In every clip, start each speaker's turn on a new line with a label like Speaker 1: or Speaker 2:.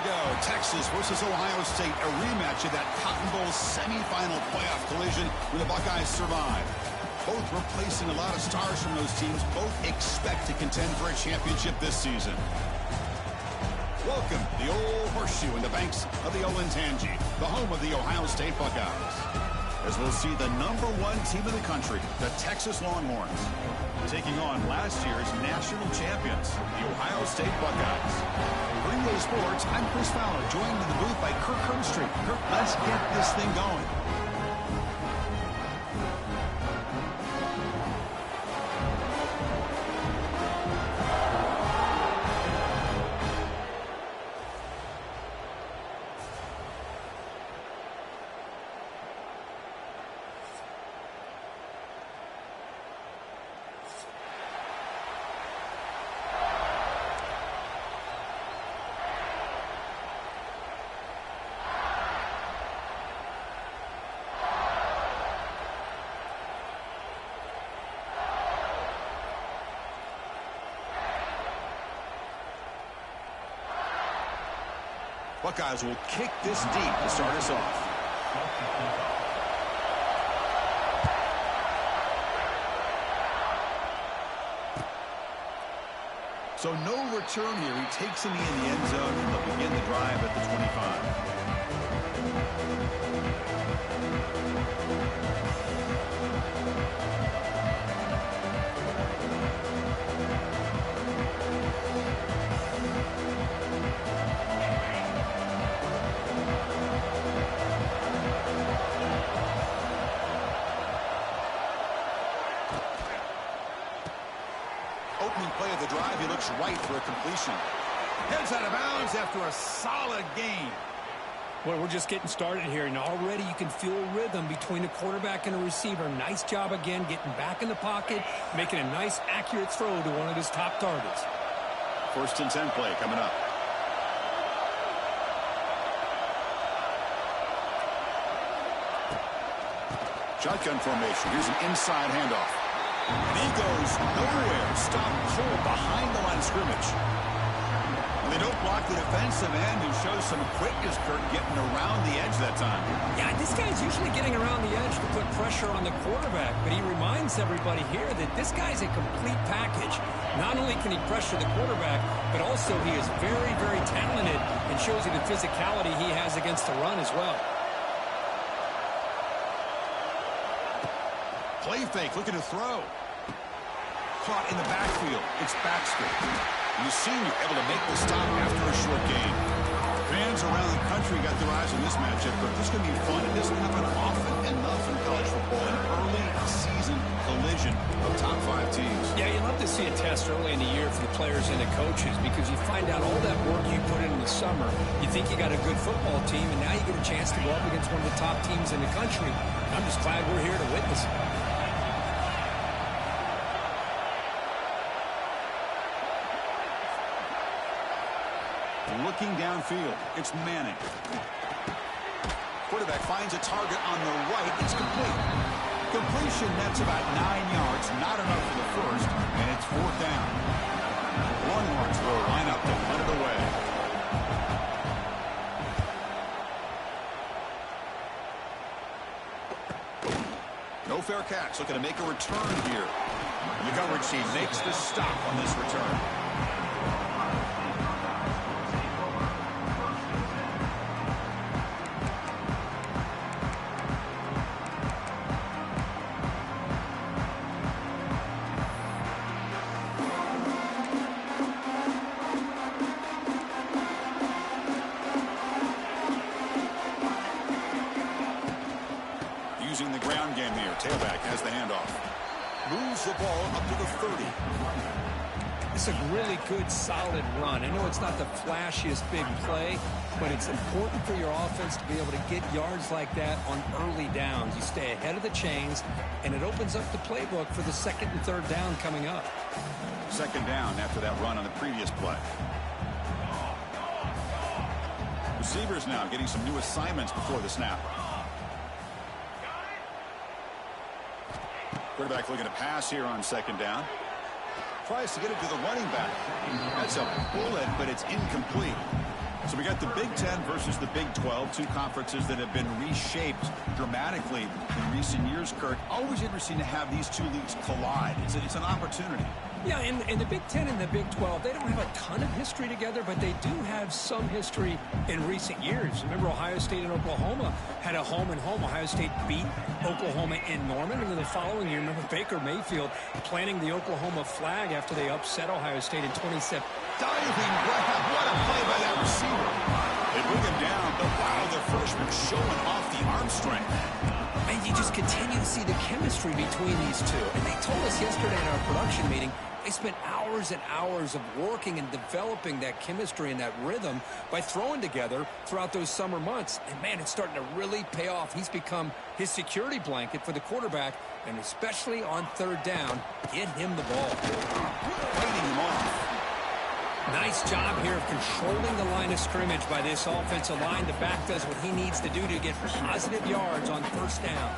Speaker 1: go. Texas versus Ohio State, a rematch of that Cotton Bowl semifinal playoff collision when the Buckeyes survived. Both replacing a lot of stars from those teams. Both expect to contend for a championship this season. Welcome to the Old Horseshoe in the banks of the Olentangy, the home of the Ohio State Buckeyes. As we'll see the #1 team in the country, the Texas Longhorns, taking on last year's national champions, the Ohio State Buckeyes. For EA Sports, I'm Chris Fowler, joined in the booth by Kirk Herbstreit. Kirk, let's get this thing going. Buckeyes will kick this deep to start us off. So no return here. He takes him in the end zone, and they'll begin the drive at the 25. Opening play of the drive, he looks right for a completion. Heads out of bounds after a solid gain.
Speaker 2: Well, we're just getting started here, and already you can feel a rhythm between the quarterback and the receiver. Nice job again getting back in the pocket, making a nice, accurate throw to one of his top targets.
Speaker 1: 1st and 10 play coming up. Shotgun formation. Here's an inside handoff. And he goes nowhere. Stop cold behind the line of scrimmage. And they don't block the defensive end, who shows some quickness, Kirk, getting around the edge that time.
Speaker 2: Yeah, this guy's usually getting around the edge to put pressure on the quarterback, but he reminds everybody here that this guy's a complete package. Not only can he pressure the quarterback, but also he is very, very talented and shows you the physicality he has against the run as well.
Speaker 1: Play fake, looking to throw. Caught in the backfield. It's Baxter. And the senior able to make the stop after a short gain. Fans around the country got their eyes on this matchup, but this is going to be fun. It doesn't happen often enough in college football. An early season collision of top 5 teams.
Speaker 2: Yeah, you love to see a test early in the year for the players and the coaches, because you find out all that work you put in the summer. You think you got a good football team, and now you get a chance to go up against one of the top teams in the country. I'm just glad we're here to witness it.
Speaker 1: Looking downfield, it's Manning. Quarterback finds a target on the right. It's complete. Completion, that's about 9 yards. Not enough for the first, and it's 4th down. Longhorns will line up to punt it away. No fair catch. Looking to make a return here. The coverage team makes the stop on this return. Using the ground game here. Tailback has the handoff. Moves the ball up to the 30.
Speaker 2: It's a really good, solid run. I know it's not the flashiest big play, but it's important for your offense to be able to get yards like that on early downs. You stay ahead of the chains, and it opens up the playbook for the 2nd and 3rd down coming up.
Speaker 1: 2nd down after that run on the previous play. Receivers now getting some new assignments before the snap. Quarterback looking to pass here on 2nd down. Tries to get it to the running back. That's a bullet, but it's incomplete. So we got the Big Ten versus the Big 12, two conferences that have been reshaped dramatically in recent years, Kurt. Always interesting to have these two leagues collide. It's an opportunity.
Speaker 2: Yeah, in the Big Ten and the Big 12, they don't have a ton of history together, but they do have some history in recent years. Remember, Ohio State and Oklahoma had a home-and-home. Ohio State beat Oklahoma in Norman, and then the following year, remember Baker Mayfield planting the Oklahoma flag after they upset Ohio State in 2017.
Speaker 1: Diving grab, what a play by that receiver. They bring him down, but wow, the freshman showing off the arm strength.
Speaker 2: And you just continue to see the chemistry between these two. And they told us yesterday in our production meeting, they spent hours and hours of working and developing that chemistry and that rhythm by throwing together throughout those summer months. And, man, it's starting to really pay off. He's become his security blanket for the quarterback, and especially on third down, get him the ball.
Speaker 1: Fighting him off.
Speaker 2: Nice job here of controlling the line of scrimmage by this offensive line. The back does what he needs to do to get positive yards on first down.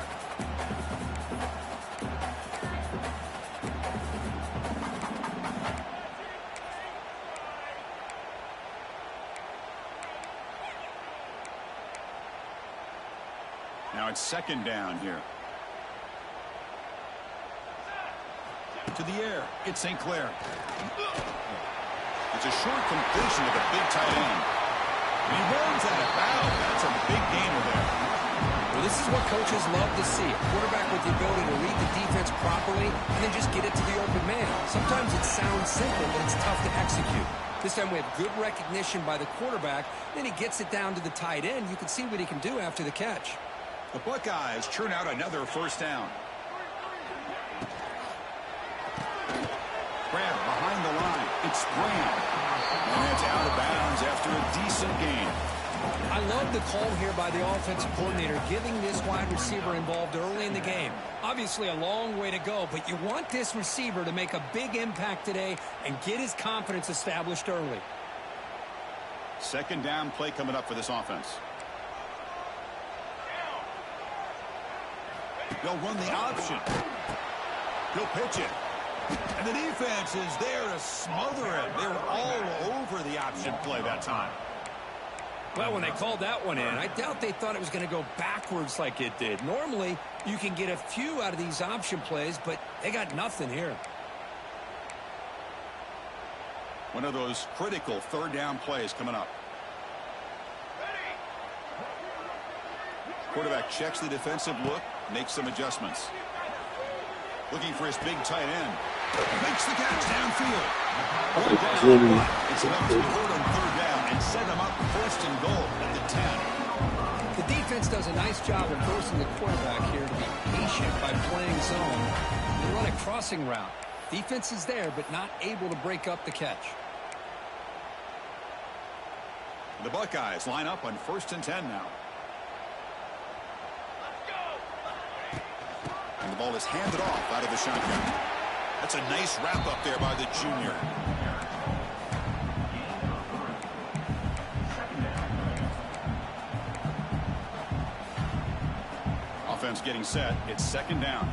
Speaker 1: Now it's second down here. To the air. It's St. Clair. It's a short completion to the big tight end. He runs out of bounds. That's a big gainer there.
Speaker 2: Well, this is what coaches love to see. A quarterback with the ability to read the defense properly and then just get it to the open man. Sometimes it sounds simple, but it's tough to execute. This time we have good recognition by the quarterback. Then he gets it down to the tight end. You can see what he can do after the catch.
Speaker 1: The Buckeyes churn out another first down. Grab behind the line. It's Graham. And it's out of bounds after a decent gain.
Speaker 2: I love the call here by the offensive coordinator, giving this wide receiver involved early in the game. Obviously a long way to go, but you want this receiver to make a big impact today and get his confidence established early.
Speaker 1: Second down play coming up for this offense. They'll run the option. He'll pitch it. And the defense is there to smother it. They're all over the option play that time.
Speaker 2: Well, when they called that one in, I doubt they thought it was going to go backwards like it did. Normally, you can get a few out of these option plays, but they got nothing here.
Speaker 1: One of those critical third down plays coming up. Quarterback checks the defensive look, makes some adjustments. Looking for his big tight end. Makes the catch downfield. It's enough to hold on third down and set them up first and goal at the 10.
Speaker 2: The defense does a nice job of forcing the quarterback here to be patient by playing zone. They run a crossing route. Defense is there, but not able to break up the catch.
Speaker 1: The Buckeyes line up on 1st and 10 now. And the ball is handed off out of the shotgun. That's a nice wrap up there by the junior. Offense getting set. It's second down.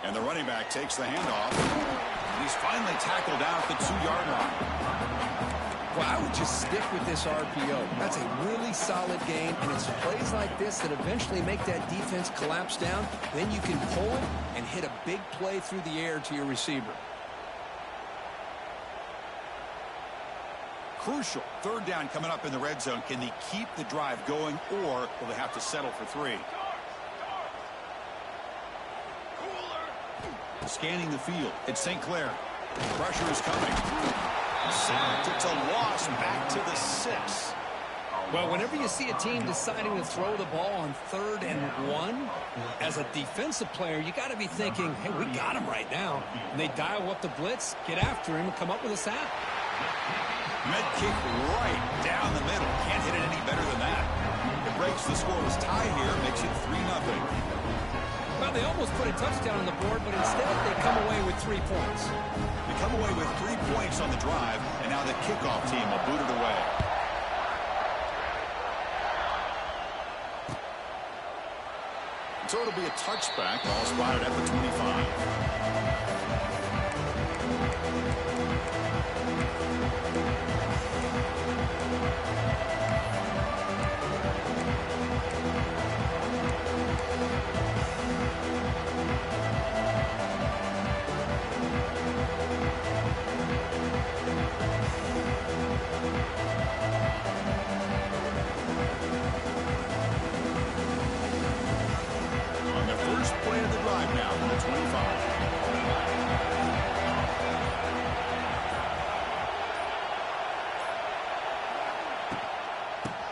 Speaker 1: And the running back takes the handoff. And he's finally tackled down at the 2-yard line.
Speaker 2: Well, I would just stick with this RPO. That's a really solid game, and it's plays like this that eventually make that defense collapse down. Then you can pull it and hit a big play through the air to your receiver.
Speaker 1: Crucial. Third down coming up in the red zone. Can they keep the drive going, or will they have to settle for 3? Scanning the field. It's St. Clair. Pressure is coming. Sacked. It's a loss back to the 6.
Speaker 2: Well, whenever you see a team deciding to throw the ball on 3rd and 1, as a defensive player, you got to be thinking, hey, we got him right now. And they dial up the blitz, get after him, and come up with a sack.
Speaker 1: Med kick right down the middle. Can't hit it any better than that. It breaks the scoreless tie here, makes it 3-0.
Speaker 2: Well, they almost put a touchdown on the board, but instead they come away with 3 points.
Speaker 1: They come away with 3 points on the drive, and now the kickoff team will boot it away. So it'll be a touchback, all spotted at the 25.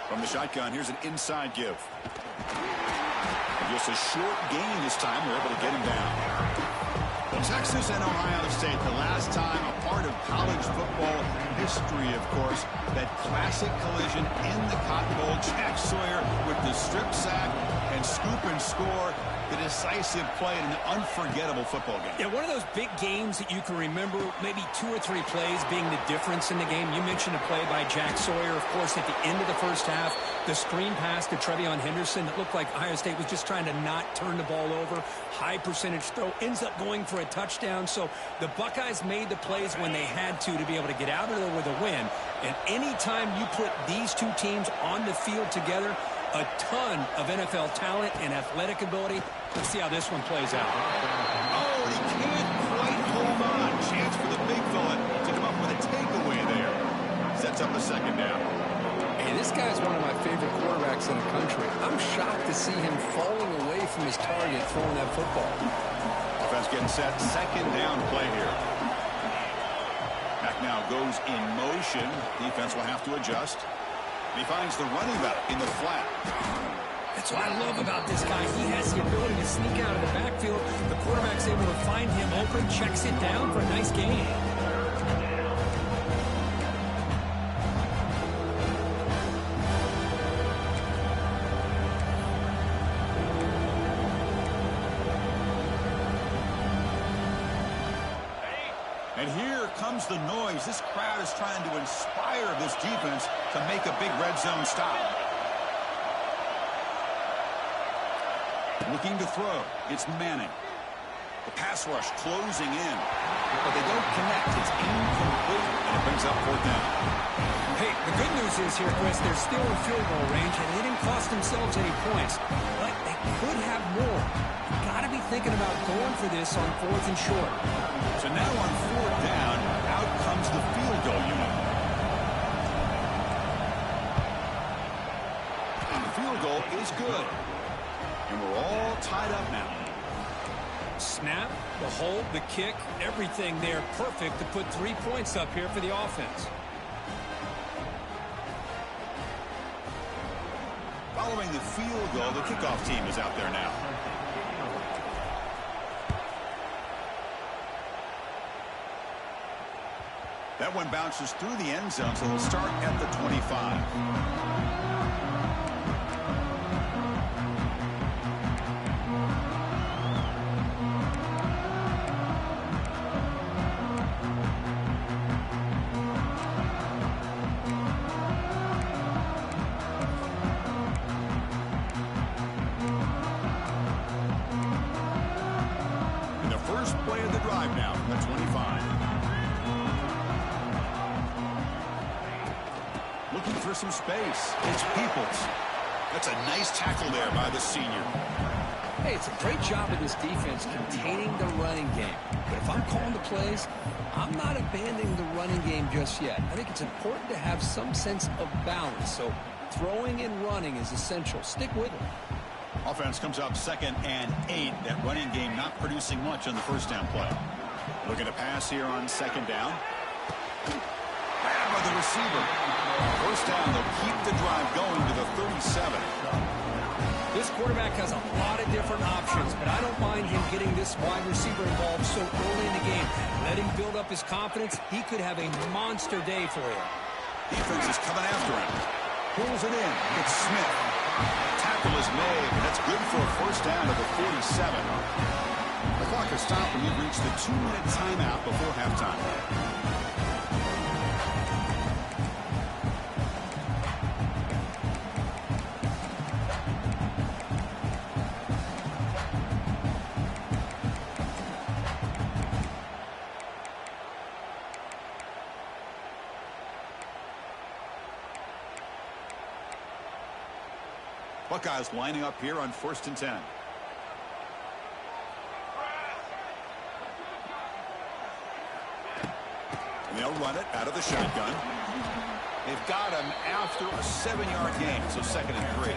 Speaker 1: From the shotgun, here's an inside give. And just a short gain this time. We're able to get him down. Texas and Ohio State, the last time a part of college football history, of course, that classic collision in the Cotton Bowl. Jack Sawyer with the strip sack and scoop and score. The decisive play in an unforgettable football game.
Speaker 2: Yeah, one of those big games that you can remember, maybe 2 or 3 plays being the difference in the game. You mentioned a play by Jack Sawyer, of course, at the end of the first half. The screen pass to Trevion Henderson that looked like Ohio State was just trying to not turn the ball over. High percentage throw, ends up going for a touchdown. So the Buckeyes made the plays when they had to be able to get out of there with a win. And anytime you put these 2 teams on the field together, a ton of NFL talent and athletic ability. Let's see how this one plays out.
Speaker 1: Oh, he can't quite hold on. Chance for the big fella to come up with a takeaway there. Sets up a second down.
Speaker 2: Hey, this guy's one of my favorite quarterbacks in the country. I'm shocked to see him falling away from his target throwing that football.
Speaker 1: Offense getting set. Second down play here. Back now goes in motion. Defense will have to adjust. He finds the running back in the flat.
Speaker 2: That's what I love about this guy. He has the ability to sneak out of the backfield. The quarterback's able to find him open, checks it down for a nice gain.
Speaker 1: And here comes the noise. This crowd is trying to inspire this defense to make a big red zone stop. Looking to throw. It's Manning. The pass rush closing in. But they don't connect. It's incomplete, and it brings up 4th down.
Speaker 2: Hey, the good news is here, Chris, they're still in field goal range, and they didn't cost themselves any points. But they could have more. You've got to be thinking about going for this on 4th and short.
Speaker 1: So now on 4th down, out comes the field goal unit. And the field goal is good. And we're all tied up now.
Speaker 2: Snap, the hold, the kick, everything there perfect to put 3 points up here for the offense.
Speaker 1: Following the field goal, the kickoff team is out there now. That one bounces through the end zone, so they'll start at the 25. Play of the drive now from the 25. Looking for some space. It's Peoples. That's a nice tackle there by the senior.
Speaker 2: Hey, it's a great job of this defense containing the running game. But if I'm calling the plays, I'm not abandoning the running game just yet. I think it's important to have some sense of balance. So throwing and running is essential. Stick with it.
Speaker 1: Offense comes up 2nd and 8. That running game not producing much on the first down play. Looking to pass here on 2nd down. Bad by the receiver. First down, they'll keep the drive going to the 37.
Speaker 2: This quarterback has a lot of different options, but I don't mind him getting this wide receiver involved so early in the game. Let him build up his confidence. He could have a monster day for you.
Speaker 1: Defense is coming after him. Pulls it in. It's Smith. Tackle is made, and that's good for a first down to the 47. The clock has stopped, and we've reached the 2-minute timeout before halftime. Buckeyes lining up here on 1st and 10. And they'll run it out of the shotgun. They've got him after a 7-yard gain, so 2nd and 3.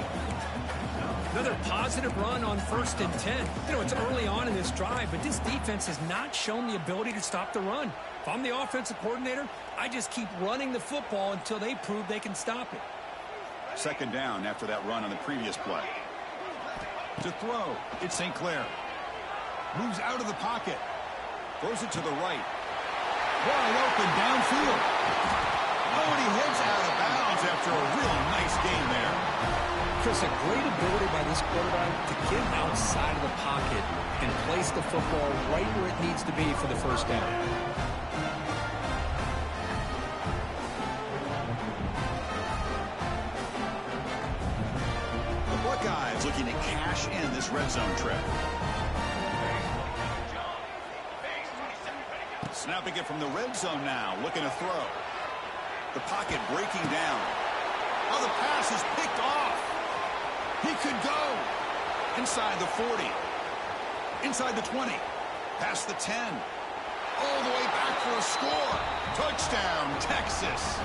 Speaker 2: Another positive run on 1st and 10. You know, it's early on in this drive, but this defense has not shown the ability to stop the run. If I'm the offensive coordinator, I just keep running the football until they prove they can stop it.
Speaker 1: 2nd down after that run on the previous play. To throw, it's St. Clair. Moves out of the pocket. Throws it to the right. Wide open downfield. Oh, and he heads out of bounds after a really nice gain there.
Speaker 2: Chris, a great ability by this quarterback to get outside of the pocket and place the football right where it needs to be for the first down.
Speaker 1: Buckeyes looking to cash in this red zone trip. Snapping it from the red zone now, looking to throw. The pocket breaking down. Oh, the pass is picked off. He could go. Inside the 40. Inside the 20. Past the 10. All the way back for a score. Touchdown, Texas.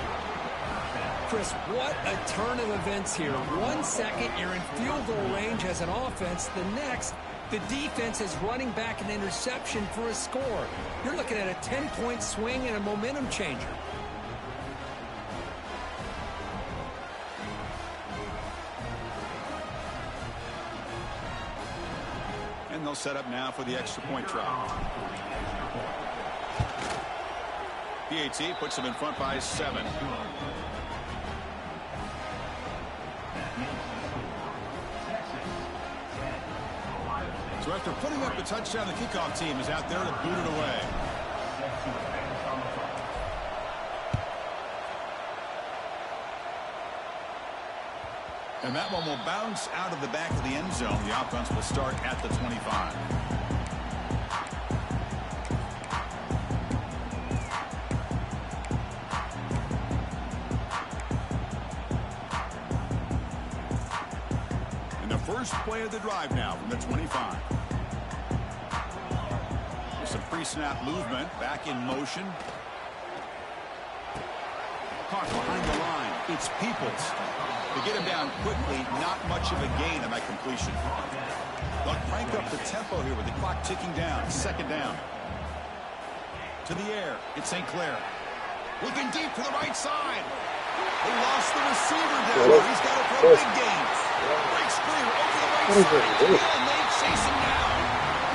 Speaker 2: Chris, what a turn of events here. 1 second, you're in field goal range as an offense. The next, the defense is running back an interception for a score. You're looking at a 10-point swing and a momentum changer.
Speaker 1: And they'll set up now for the extra point try. PAT puts them in front by 7. So after putting up a touchdown, the kickoff team is out there to boot it away. And that one will bounce out of the back of the end zone. The offense will start at the 25. And the first play of the drive now from the 25. There's some pre-snap movement, back in motion. Caught behind the line. It's Peoples. To get him down quickly, not much of a gain on that completion. They'll crank up the tempo here with the clock ticking down. 2nd down. To the air. It's St. Clair. Looking deep to the right side. They lost the receiver down. He's got it for a big gain. Breaks free over the right side. And they chase him down.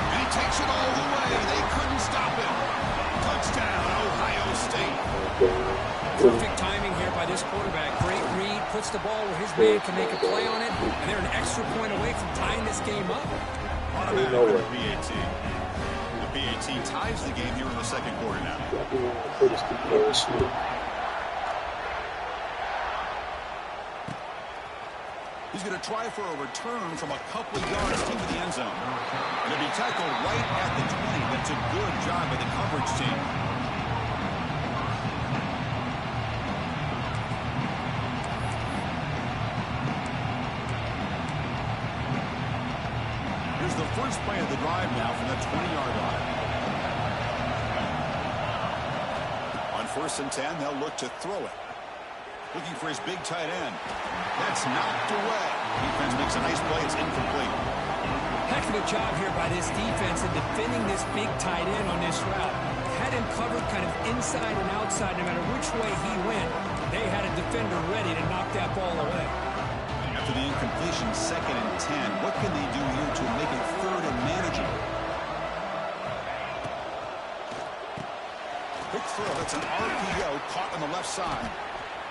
Speaker 1: And he takes it all the way. They couldn't stop him. Touchdown, Ohio State.
Speaker 2: Perfect timing here by this quarterback. Great read, puts the ball where his man can make a play on it, and they're an extra point away from tying this game up.
Speaker 1: Automatic for the PAT. The PAT ties the game here in the 2nd quarter now. He's going to try for a return from a couple of yards into the end zone. And he'll be tackled right at the 20. That's a good job by the coverage team. The first play of the drive now from the 20-yard line. On 1st and 10, they'll look to throw it. Looking for his big tight end. That's knocked away. Defense makes a nice play. It's incomplete.
Speaker 2: Heck of a job here by this defense in defending this big tight end on this route. Had him covered kind of inside and outside no matter which way he went. They had a defender ready to knock that ball away.
Speaker 1: After the incompletion, 2nd and 10. What can they do here to make it 3rd and manageable? Quick throw. That's an RPO caught on the left side.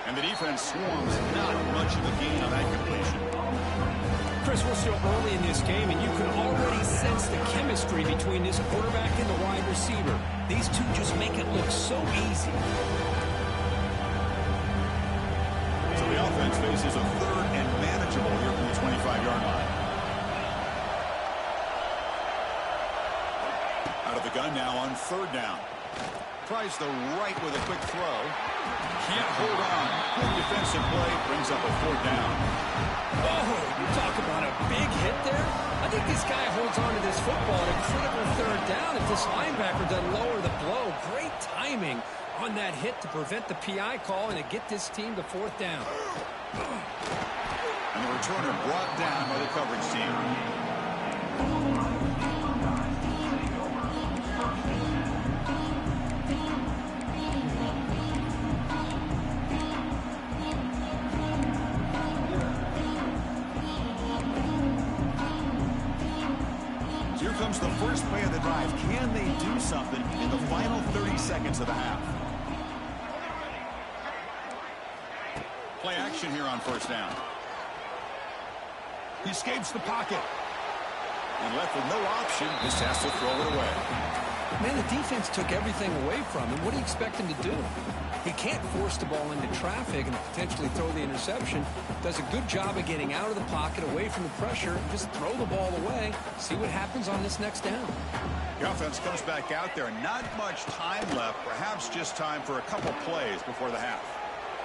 Speaker 1: And the defense swarms not much of a gain on that completion.
Speaker 2: Chris, we're still early in this game, and you can already sense the chemistry between this quarterback and the wide receiver. These two just make it look so easy.
Speaker 1: So the offense faces a third and manageable here from the 25-yard line. Out of the gun now on third down. Tries the right with a quick throw. Can't hold on. Good defensive play. Brings up a fourth down.
Speaker 2: Oh, you talk about a big hit there. I think this guy holds on to this football at a critical third down if this linebacker doesn't lower the blow. Great timing on that hit to prevent the PI call and to get this team to fourth down.
Speaker 1: And the returner brought down by the coverage team. Here comes the first play of the drive. Can they do something in the final 30 seconds of the half? Play action here on first down. He escapes the pocket. And left with no option, just has to throw it away.
Speaker 2: Man, the defense took everything away from him. What do you expect him to do? He can't force the ball into traffic and potentially throw the interception. Does a good job of getting out of the pocket, away from the pressure, and just throw the ball away. See what happens on this next down.
Speaker 1: The offense comes back out there. Not much time left. Perhaps just time for a couple plays before the half.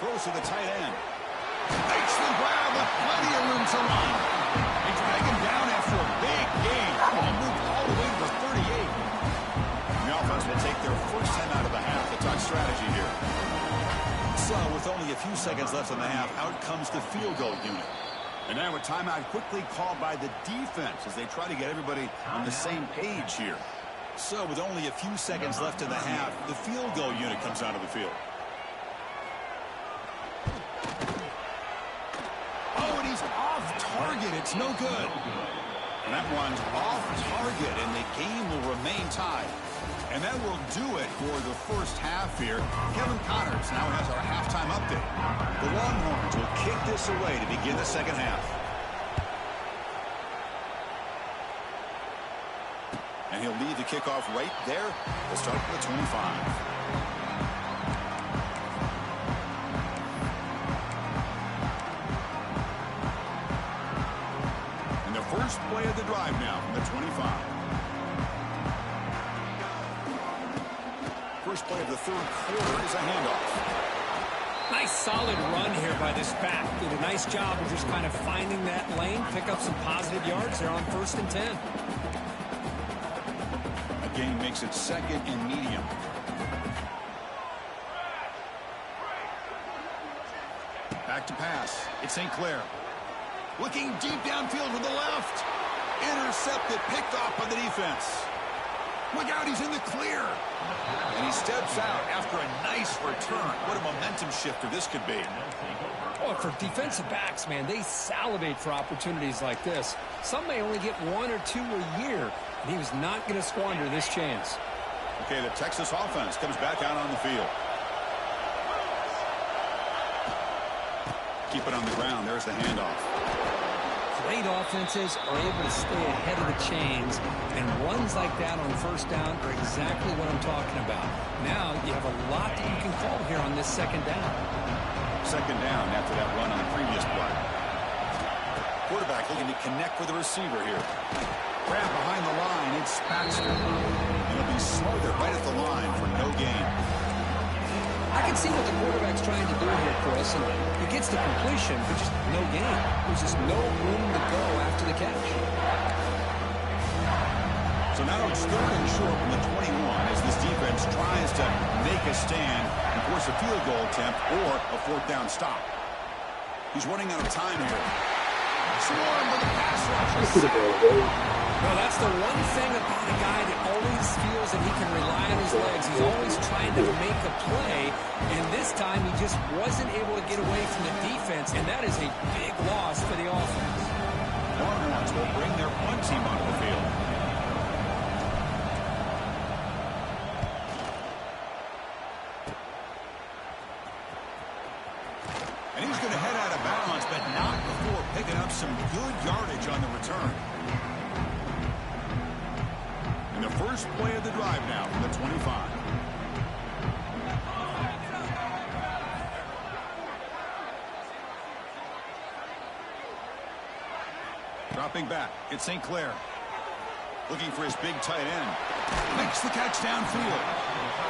Speaker 1: Throws to the tight end. Makes the grab with plenty of room to run. They drag him down after a big gain. He moved all the way to the 38. And the offense will take their first time out of the half. The touch strategy here. So with only a few seconds left in the half, out comes the field goal unit. And now a timeout quickly called by the defense as they try to get everybody on the same page here. So with only a few seconds left in the half, the field goal unit comes out of the field. Oh, and he's off target. It's no good. And that one's off target, and the game will remain tied. And that will do it for the first half here. Kevin Connors now has our halftime update. The Longhorns will kick this away to begin the second half. And he'll lead the kickoff right there. We'll start with the 25. First play of the drive now from the 25. First play of the third quarter is a handoff.
Speaker 2: Nice solid run here by this back. Did a nice job of just kind of finding that lane, pick up some positive yards there on 1st and 10.
Speaker 1: A gain makes it second and medium. Back to pass. It's St. Clair. Looking deep downfield with the left. Intercepted, picked off by the defense. Look out, he's in the clear. And he steps out after a nice return. What a momentum shifter this could be.
Speaker 2: Oh, for defensive backs, man, they salivate for opportunities like this. Some may only get 1 or 2 a year, and he was not going to squander this chance.
Speaker 1: Okay, the Texas offense comes back out on the field. Keep it on the ground. There's the handoff.
Speaker 2: Great offenses are able to stay ahead of the chains, and runs like that on first down are exactly what I'm talking about. Now you have a lot that you can call here on this second down.
Speaker 1: Second down after that run on the previous play. Quarterback looking to connect with the receiver here. Grab behind the line. It's Baxter. And it'll be smothered right at the line for no gain.
Speaker 2: I can see what the quarterback's trying to do here, Chris, and he gets the completion, but just no gain. There's just no room to go after the catch.
Speaker 1: So now it's 3rd and short from the 21 as this defense tries to make a stand and force a field goal attempt or a 4th down stop. He's running out of time here. Swarm with the pass rush.
Speaker 2: Well, that's the one thing about a guy that always feels that he can rely on his legs. He's always trying to make a play, and this time he just wasn't able to get away from the defense, and that is a big loss for the offense.
Speaker 1: Longhorns will bring their punt team onto the field. but not before picking up some good yardage on the return. And the first play of the drive now from the 25. Dropping back, it's St. Clair. Looking for his big tight end. Makes the catch downfield.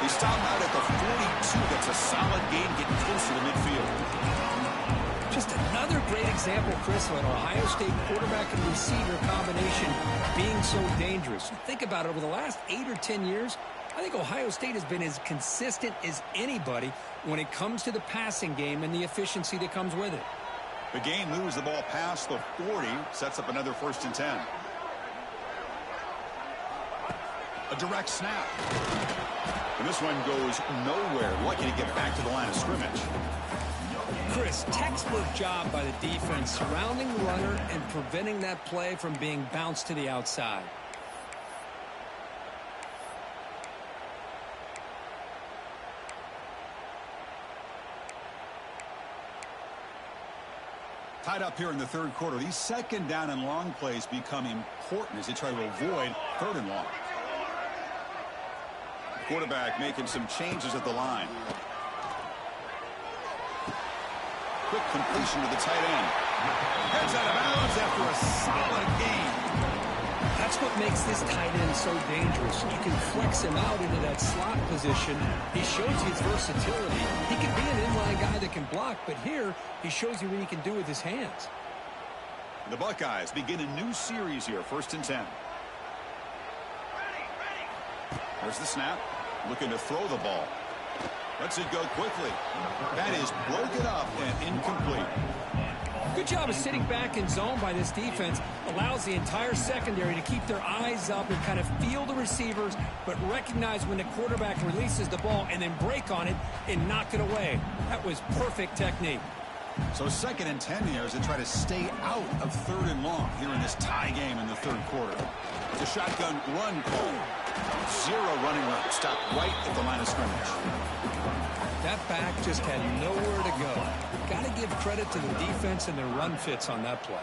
Speaker 1: They stop out at the 42. That's a solid gain getting closer to midfield.
Speaker 2: Just another great example, Chris, of an Ohio State quarterback and receiver combination being so dangerous. Think about it, over the last 8 or 10 years, I think Ohio State has been as consistent as anybody when it comes to the passing game and the efficiency that comes with it.
Speaker 1: The game moves the ball past the 40, sets up another 1st and 10. A direct snap. And this one goes nowhere. Lucky to get back to the line of scrimmage.
Speaker 2: Chris, textbook job by the defense surrounding the runner and preventing that play from being bounced to the outside.
Speaker 1: Tied up here in the 3rd quarter. These 2nd down and long plays become important as they try to avoid 3rd and long. Quarterback making some changes at the line. Quick completion to the tight end. Heads out of bounds after a solid gain.
Speaker 2: That's what makes this tight end so dangerous. You can flex him out into that slot position. He shows you his versatility. He can be an inline guy that can block, but here he shows you what he can do with his hands.
Speaker 1: The Buckeyes begin a new series here, 1st and 10. There's the snap. Looking to throw the ball. Lets it go quickly. That is broken up and incomplete.
Speaker 2: Good job of sitting back in zone by this defense. Allows the entire secondary to keep their eyes up and kind of feel the receivers, but recognize when the quarterback releases the ball and then break on it and knock it away. That was perfect technique.
Speaker 1: So 2nd and 10 here as they try to stay out of 3rd and long here in this tie game in the 3rd quarter. It's a shotgun run call. 0 running room. Stop right at the line of scrimmage.
Speaker 2: That back just had nowhere to go. Got to give credit to the defense and their run fits on that play.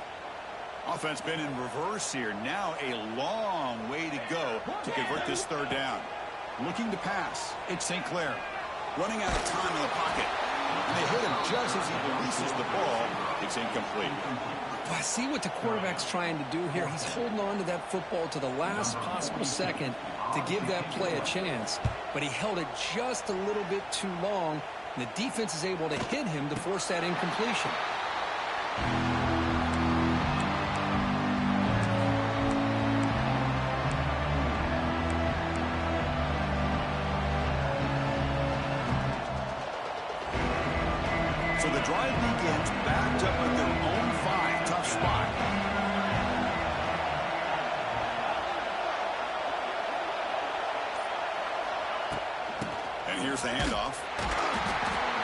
Speaker 1: Offense been in reverse here. Now a long way to go to convert this 3rd down. Looking to pass. It's St. Clair. Running out of time in the pocket. And they hit him just as he releases the ball. It's incomplete.
Speaker 2: Well, I see what the quarterback's trying to do here. He's holding on to that football to the last possible second to give that play a chance. But he held it just a little bit too long. And the defense is able to hit him to force that incompletion.
Speaker 1: So the drive begins backed up at their own 5. Tough spot. And here's the handoff.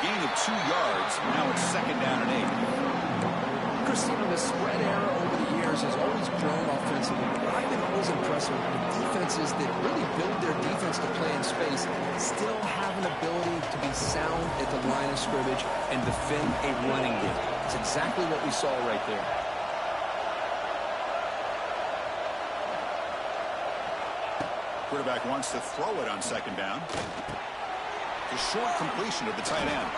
Speaker 1: Gain of 2 yards. Now it's 2nd down and 8.
Speaker 2: Chris, the spread era over the years has always grown offensively. But I've been always impressed with the defenses that really build their defense to play in space, still have an ability to be sound at the line of scrimmage and defend a running game. It's exactly what we saw right there.
Speaker 1: Quarterback wants to throw it on 2nd down. The short completion of the tight end.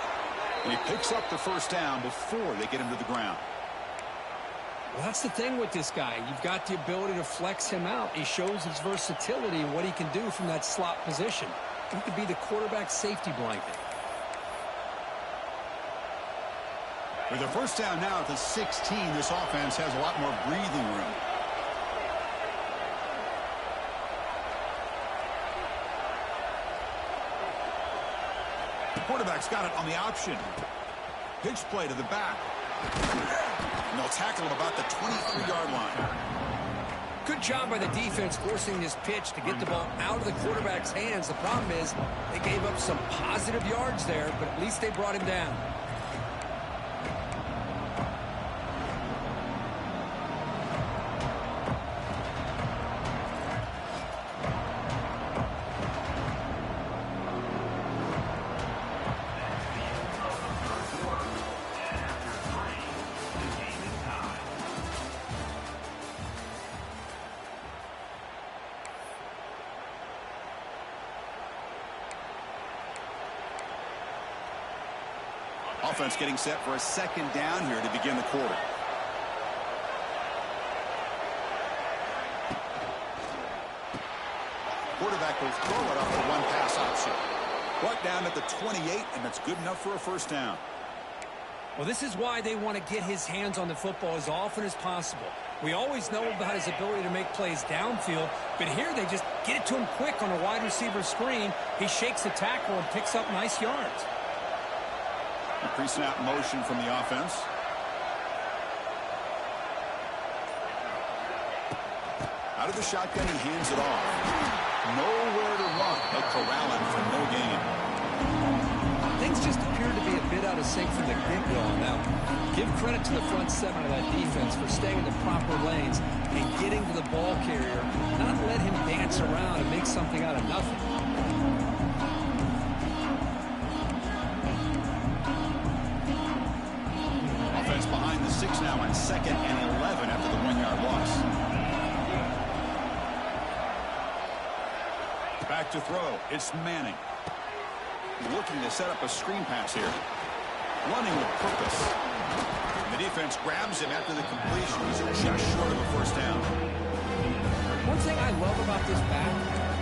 Speaker 1: And he picks up the 1st down before they get him to the ground.
Speaker 2: Well, that's the thing with this guy. You've got the ability to flex him out. He shows his versatility and what he can do from that slot position. He could be the quarterback's safety blanket.
Speaker 1: With a 1st down now at the 16, this offense has a lot more breathing room. The quarterback's got it on the option. Pitch play to the back. And they'll tackle him about the 23-yard line.
Speaker 2: Good job by the defense forcing this pitch to get the ball out of the quarterback's hands. The problem is they gave up some positive yards there, but at least they brought him down.
Speaker 1: Offense getting set for a second down here to begin the quarter. Quarterback will throw it off the one pass option. Brought down at the 28, and that's good enough for a first down.
Speaker 2: Well, this is why they want to get his hands on the football as often as possible. We always know about his ability to make plays downfield, but here they just get it to him quick on a wide receiver screen. He shakes the tackle and picks up nice yards.
Speaker 1: A pre-snap motion from the offense. Out of the shotgun, he hands it off. Nowhere to run, but corralling for no gain.
Speaker 2: Things just appear to be a bit out of sync from the get-go on that one. Give credit to the front seven of that defense for staying in the proper lanes and getting to the ball carrier, not let him dance around and make something out of nothing.
Speaker 1: Offense behind the 6 now on 2nd and 11 after the 1-yard loss. Back to throw. It's Manning. Looking to set up a screen pass here. Running with purpose. And the defense grabs him after the completion. He's just short of a first down.
Speaker 2: One thing I love about this back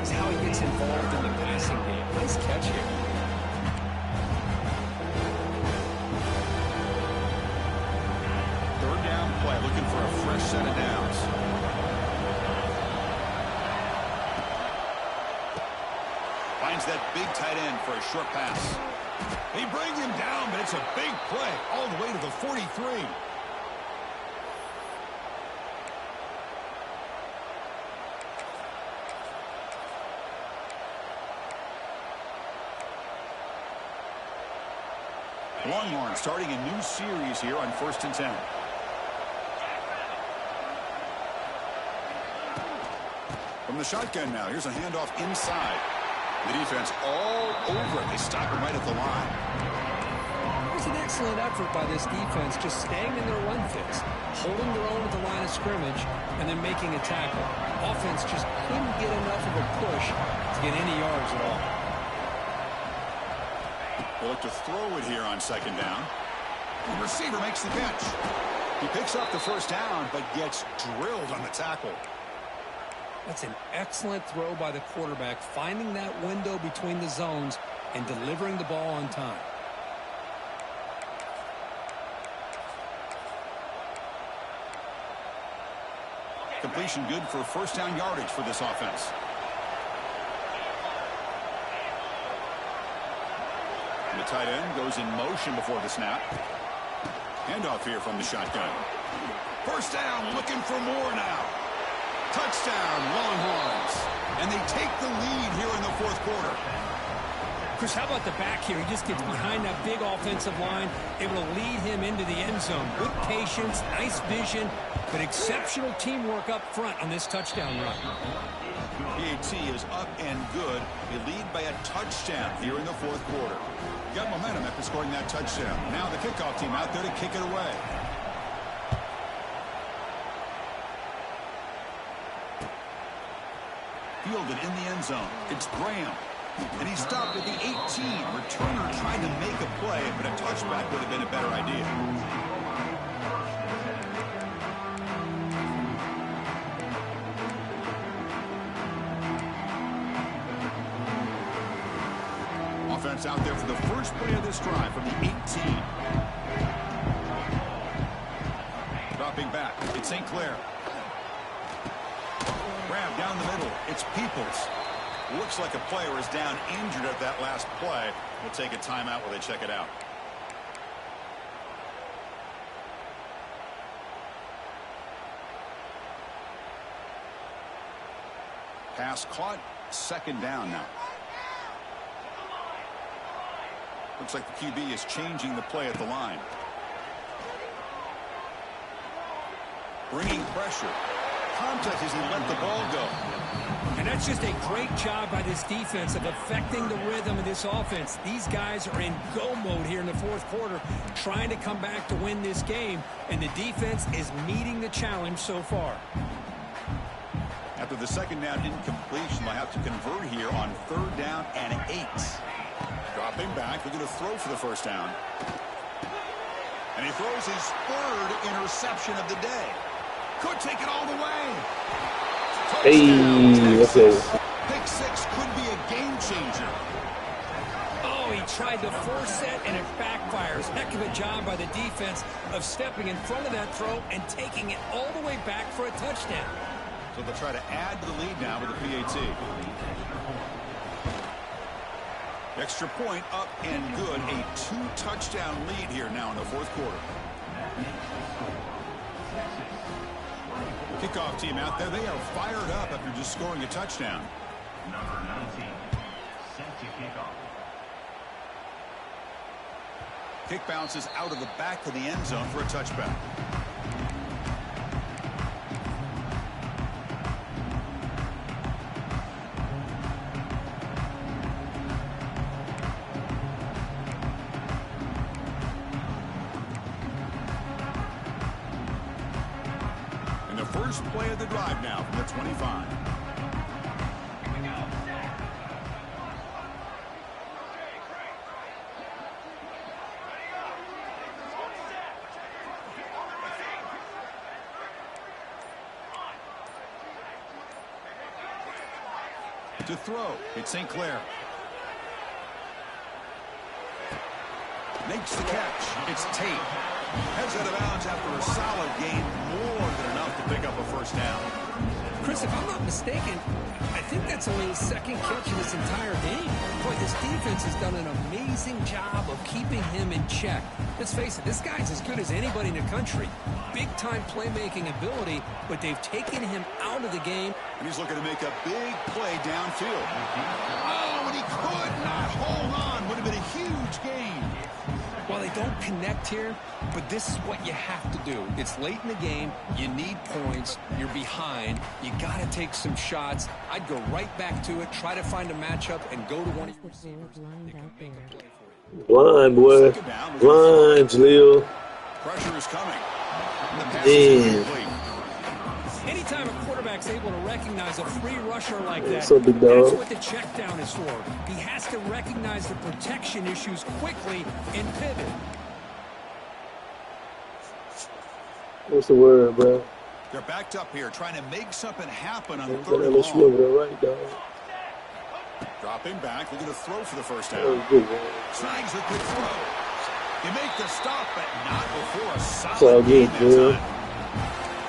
Speaker 2: is how he gets involved in the passing game. Nice catch here.
Speaker 1: Third down play. Looking for a fresh set of downs. Finds that big tight end for a short pass. They bring him down, but it's a big play all the way to the 43. Longhorns starting a new series here on 1st and 10. From the shotgun now, here's a handoff inside. The defense all over it. They stop him right at the line.
Speaker 2: It was an excellent effort by this defense, just staying in their run fits, holding their own at the line of scrimmage, and then making a tackle. Offense just couldn't get enough of a push to get any yards at all.
Speaker 1: They'll look to throw it here on 2nd down. The receiver makes the catch. He picks up the first down, but gets drilled on the tackle.
Speaker 2: That's an excellent throw by the quarterback, finding that window between the zones and delivering the ball on time.
Speaker 1: Completion good for first down yardage for this offense. And the tight end goes in motion before the snap. Handoff here from the shotgun. First down, looking for more now. Touchdown, Longhorns. And they take the lead here in the 4th quarter.
Speaker 2: Chris, how about the back here? He just gets behind that big offensive line, able to lead him into the end zone. Good patience, nice vision, but exceptional teamwork up front on this touchdown run.
Speaker 1: PAT is up and good. They lead by a touchdown here in the 4th quarter. Got momentum after scoring that touchdown. Now the kickoff team out there to kick it away. Fielded in the end zone. It's Graham. And he stopped at the 18. Returner tried to make a play, but a touchback would have been a better idea. Offense out there for the first play of this drive from the 18. Dropping back. It's St. Clair. Grab down the middle. It's Peoples. Looks like a player is down injured at that last play. We'll take a timeout while they check it out. Pass caught. 2nd down now. Looks like the QB is changing the play at the line. Bringing pressure. Contact as he let the ball go.
Speaker 2: And that's just a great job by this defense of affecting the rhythm of this offense. These guys are in go mode here in the 4th quarter, trying to come back to win this game, and the defense is meeting the challenge so far.
Speaker 1: After the 2nd down incompletion, they'll have to convert here on 3rd down and 8. Dropping back, looking to throw for the first down. And he throws his third interception of the day. Could take it all the way.
Speaker 3: Hey, what's up?
Speaker 1: Pick six could be a game changer.
Speaker 2: Oh, he tried to force it, and it backfires. Heck of a job by the defense of stepping in front of that throw and taking it all the way back for a touchdown.
Speaker 1: So they'll try to add to the lead now with the PAT. Extra point up and good. A 2-touchdown lead here now in the fourth quarter. Kickoff team out there. They are fired up after just scoring a touchdown.
Speaker 4: Number 19, set to kick off.
Speaker 1: Kick bounces out of the back of the end zone for a touchback. And the first play of the drive now from the 25. To throw, it's St. Clair. Makes the catch. It's Tate. Heads out of bounds after a solid gain, more than enough to pick up a first down.
Speaker 2: Chris, if I'm not mistaken, I think that's only his second catch in this entire game. Boy, this defense has done an amazing job of keeping him in check. Let's face it, this guy's as good as anybody in the country. Big-time playmaking ability, but they've taken him out of the game.
Speaker 1: And he's looking to make a big play downfield. Oh, and he could not hold on. Would have been a huge gain.
Speaker 2: Well, they don't connect here, but this is what you have to do. It's late in the game. You need points. You're behind. You got to take some shots. I'd go right back to it, try to find a matchup, and go to one of your receivers.
Speaker 3: Blind, boy. Blind, Jaleel.
Speaker 1: Pressure is coming. The pass
Speaker 3: Damn.
Speaker 1: is incomplete.
Speaker 2: Anytime a quarterback's able to recognize a free rusher like that,
Speaker 3: So big
Speaker 2: that's
Speaker 3: dog.
Speaker 2: what the check down is for. He has to recognize the protection issues quickly and pivot.
Speaker 3: What's the word, bro?
Speaker 1: They're backed up here, trying to make something happen on the
Speaker 3: Got
Speaker 1: third
Speaker 3: that
Speaker 1: and
Speaker 3: little
Speaker 1: long.
Speaker 3: swivel right, dog.
Speaker 1: Dropping back, looking to throw for the first
Speaker 3: That
Speaker 1: down.
Speaker 3: was good, man.
Speaker 1: Snags a good throw. You make the stop, but not before a
Speaker 3: It's all
Speaker 1: solid
Speaker 3: good,
Speaker 1: gain that
Speaker 3: man.
Speaker 1: time.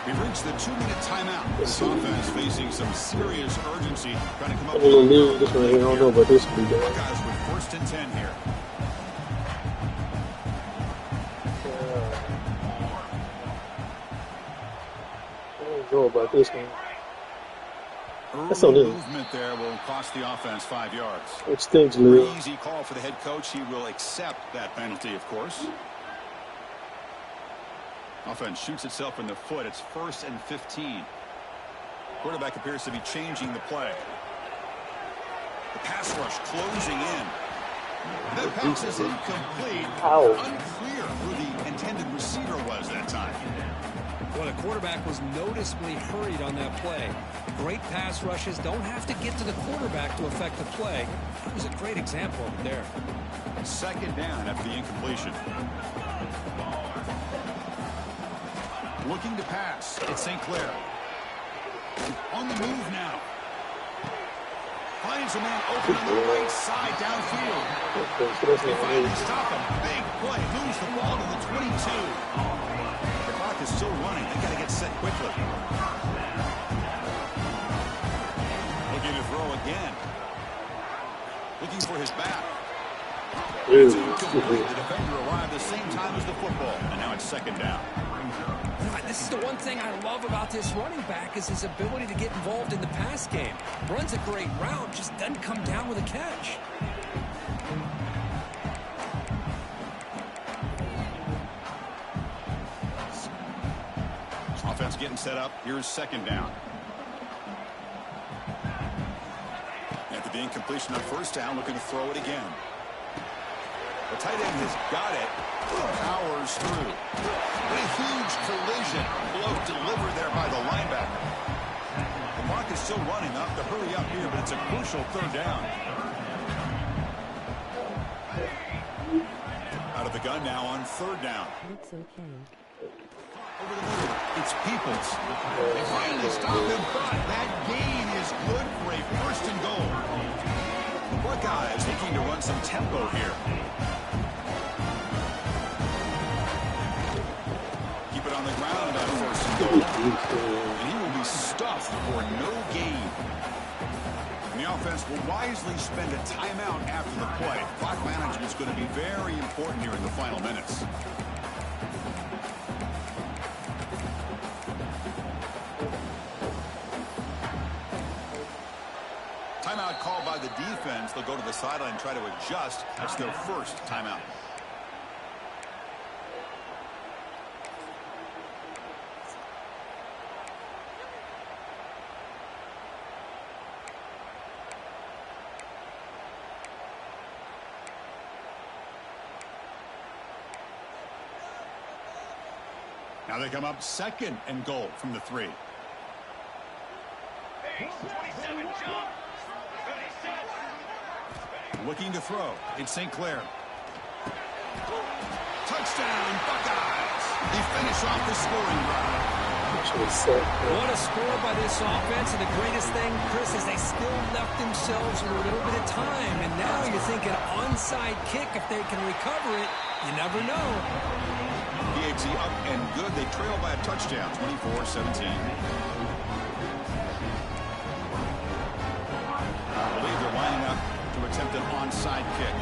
Speaker 1: We've reached the 2-minute timeout. This
Speaker 3: see.
Speaker 1: offense facing some serious urgency, trying to come up
Speaker 3: I'm gonna leave this one here. I don't know about this one, dog.
Speaker 1: Buckeyes with 1st and 10 here.
Speaker 3: I don't know about this one. That's
Speaker 1: Early
Speaker 3: on him.
Speaker 1: movement there will cost the offense 5 yards.
Speaker 3: It stinks, Jaleel.
Speaker 1: Easy call for the head coach. He will accept that penalty, of course. Offense shoots itself in the foot. It's 1st and 15. Quarterback appears to be changing the play. The pass rush closing in. That pass is incomplete.
Speaker 3: Ow.
Speaker 1: Unclear who the intended receiver was that time.
Speaker 2: Well, the quarterback was noticeably hurried on that play. Great pass rushes don't have to get to the quarterback to affect the play. That was a great example of it there.
Speaker 1: 2nd down after the incompletion. Looking to pass. It's St. Clair. On the move now. Finds a man open on the right side downfield. They finally stop him. Big play. Moves the ball to the 22. The clock is still running. They got to get set quickly. Looking to throw again. Looking for his back. It's incomplete. The defender arrived the same time as the football. And now it's 2nd down.
Speaker 2: This is the one thing I love about this running back is his ability to get involved in the pass game. Runs a great route, just doesn't come down with a catch.
Speaker 1: Offense getting set up. Here's 2nd down. After the incompletion on 1st down, looking to throw it again. The tight end has got it. Powers through. What a huge collision. Blow delivered there by the linebacker. The clock is still running. Not to hurry up here, but it's a crucial 3rd down. Out of the gun. gun now on 3rd down.
Speaker 5: Looks okay.
Speaker 1: Over the middle, it's Peoples. They finally stop him, but that gain is good for a 1st and goal. The Buckeyes looking to run some tempo here. Keep it on the ground at 1st and goal. And he will be stuffed for no gain. And the offense will wisely spend a timeout after the play. Clock management is going to be very important here in the final minutes. Timeout called by the defense. They'll go to the sideline and try to adjust. That's their 1st timeout. Now they come up 2nd and goal from the 3.
Speaker 4: 27 jump.
Speaker 1: Looking to throw. It's St. Clair. Touchdown, Buckeyes. They finish off the scoring drive.
Speaker 2: What a score by this offense. And the greatest thing, Chris, is they still left themselves with a little bit of time. And now you're thinking onside kick. If they can recover it, you never know.
Speaker 1: PAT up and good. They trail by a touchdown, 24-17. I believe they're lining up to attempt an onside kick.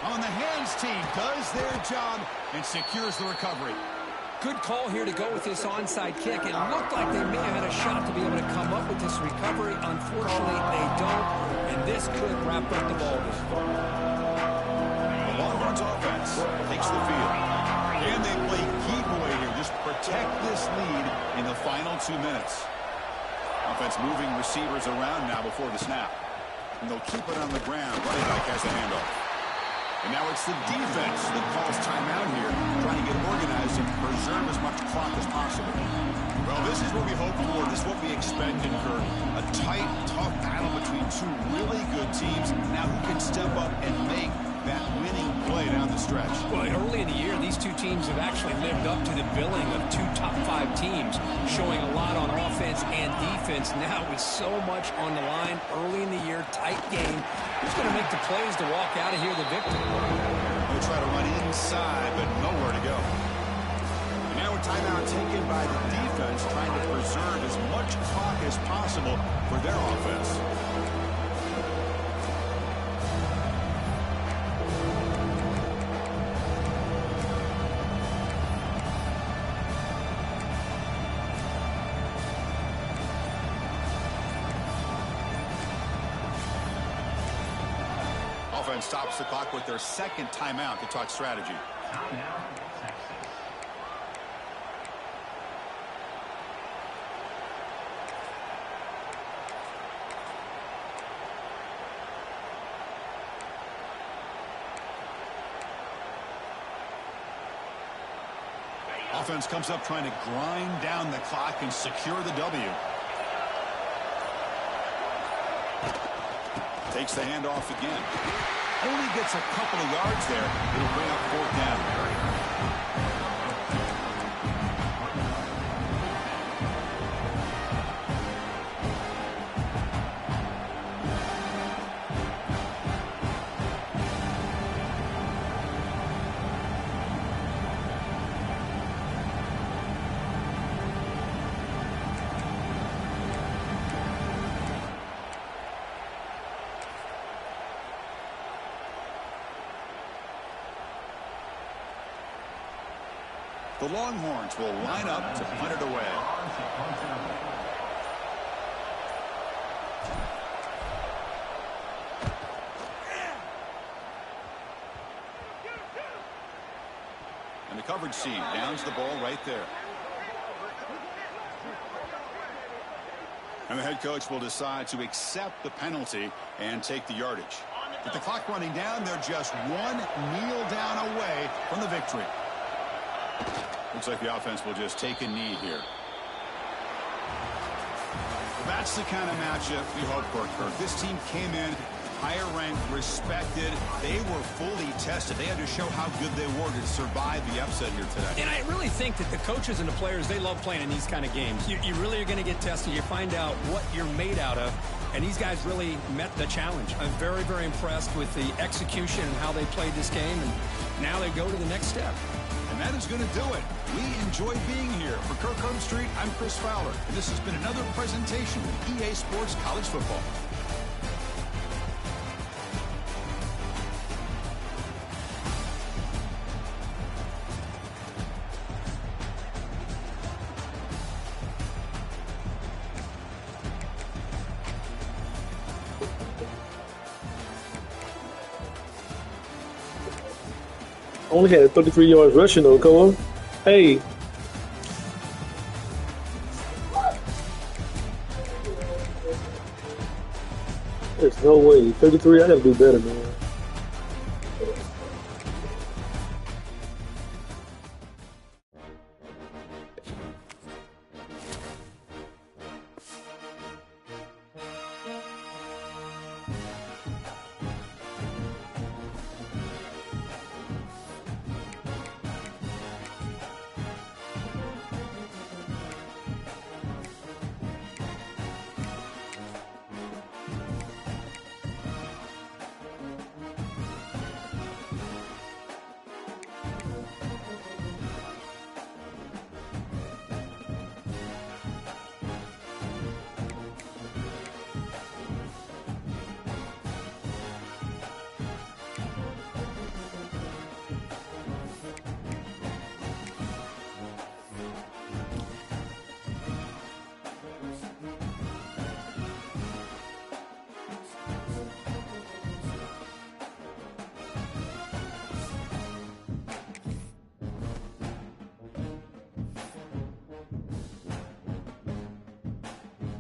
Speaker 1: On the hands team does their job and secures the recovery.
Speaker 2: Good call here to go with this onside kick. It looked like they may have had a shot to be able to come up with this recovery. Unfortunately, they don't, and this could wrap up the ball game.
Speaker 1: The Longhorns offense takes the field. And they play keep away here. Just protect this lead in the final 2 minutes. Offense moving receivers around now before the snap. And they'll keep it on the ground. Running back has the handoff. And now it's the defense that calls timeout here, trying to get organized and preserve as much clock as possible. Well, this is what we hope for. This is what we expected, Kurt. A tight, tough battle between 2 really good teams. Now who can step up and make that winning play down the stretch?
Speaker 2: Well, early in the year, these 2 teams have actually lived up to the billing of 2 top 5 teams, showing a lot on offense and defense. Now with so much on the line early in the year, tight game. Who's going to make the plays to walk out of here the victor?
Speaker 1: They'll try to run inside, but nowhere to go. And now a timeout taken by the defense, trying to preserve as much clock as possible for their offense. Offense stops the clock with their 2nd timeout to talk strategy. Offense comes up trying to grind down the clock and secure the W. Takes the handoff again. Only gets a couple of yards there. It'll bring up 4th down. The Longhorns will line up to punt it away. And the coverage team downs the ball right there. And the head coach will decide to accept the penalty and take the yardage. With the clock running down, they're just 1 kneel down away from the victory. Looks like the offense will just take a knee here. That's the kind of matchup we hope for, Kirk. This team came in higher ranked, respected. They were fully tested. They had to show how good they were to survive the upset here today.
Speaker 2: And I really think that the coaches and the players, they love playing in these kind of games. You really are going to get tested. You find out what you're made out of. And these guys really met the challenge. I'm very, very impressed with the execution and how they played this game. And now they go to the next step.
Speaker 1: And that is going to do it. We enjoy being here. For Kirk Herbstreit, I'm Chris Fowler. And this has been another presentation of EA Sports College Football.
Speaker 3: Only had 33 yards rushing though, come on. Hey. There's no way. 33, I gotta do better, man.